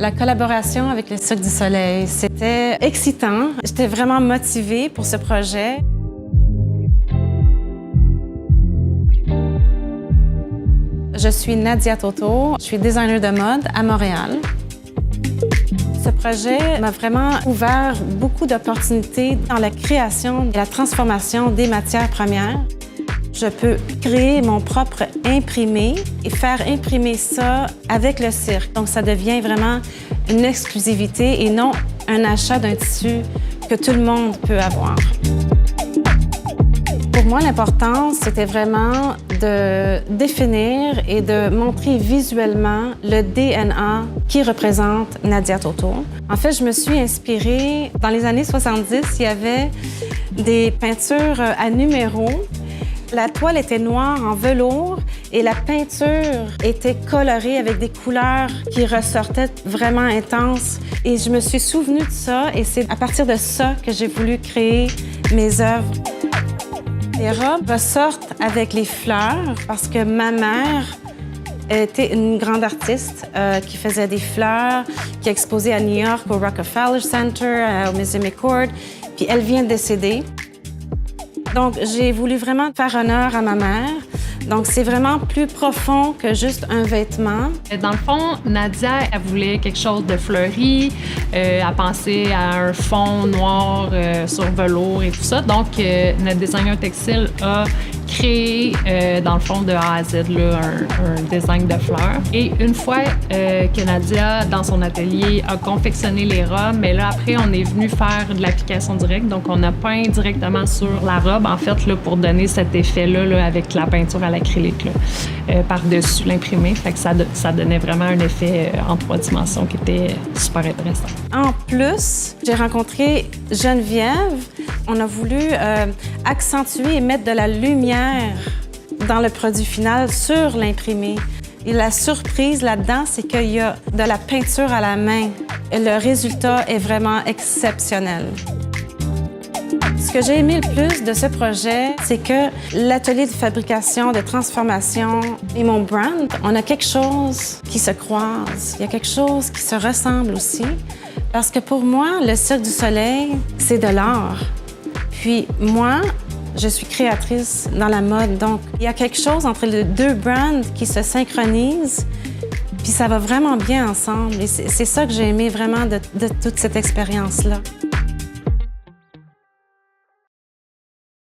La collaboration avec le Cirque du Soleil, c'était excitant. J'étais vraiment motivée pour ce projet. Je suis Nadia Toto, je suis designer de mode à Montréal. Ce projet m'a vraiment ouvert beaucoup d'opportunités dans la création et la transformation des matières premières. Je peux créer mon propre imprimé et faire imprimer ça avec le cirque. Donc, ça devient vraiment une exclusivité et non un achat d'un tissu que tout le monde peut avoir. Pour moi, l'important, c'était vraiment de définir et de montrer visuellement le DNA qui représente Nadia Toto. En fait, je me suis inspirée. Dans les années 70, il y avait des peintures à numéros. La toile était noire en velours et la peinture était colorée avec des couleurs qui ressortaient vraiment intenses. Et je me suis souvenue de ça et c'est à partir de ça que j'ai voulu créer mes œuvres. Les robes ressortent avec les fleurs parce que ma mère était une grande artiste qui faisait des fleurs, qui a exposé à New York au Rockefeller Center, au Musée McCord, puis elle vient de décéder. Donc, j'ai voulu vraiment faire honneur à ma mère. Donc, c'est vraiment plus profond que juste un vêtement. Dans le fond, Nadia, elle voulait quelque chose de fleuri. Elle pensait à un fond noir sur velours et tout ça. Donc, notre designer textile a créé, dans le fond, de A à Z, là, un design de fleurs. Et une fois que Nadia, dans son atelier, a confectionné les robes, mais là, après, on est venu faire de l'application directe. Donc, on a peint directement sur la robe, en fait, là, pour donner cet effet-là là, avec la peinture à l'acrylique par-dessus l'imprimé. Fait que ça donnait vraiment un effet en 3 dimensions qui était super intéressant. En plus, j'ai rencontré Geneviève. On a voulu accentuer et mettre de la lumière dans le produit final sur l'imprimé. Et la surprise là-dedans, c'est qu'il y a de la peinture à la main. Et le résultat est vraiment exceptionnel. Ce que j'ai aimé le plus de ce projet, c'est que l'atelier de fabrication, de transformation et mon brand, on a quelque chose qui se croise. Il y a quelque chose qui se ressemble aussi. Parce que pour moi, le Cirque du Soleil, c'est de l'art. Puis moi, je suis créatrice dans la mode. Donc, il y a quelque chose entre les deux brands qui se synchronisent. Puis ça va vraiment bien ensemble. Et c'est ça que j'ai aimé vraiment de toute cette expérience-là.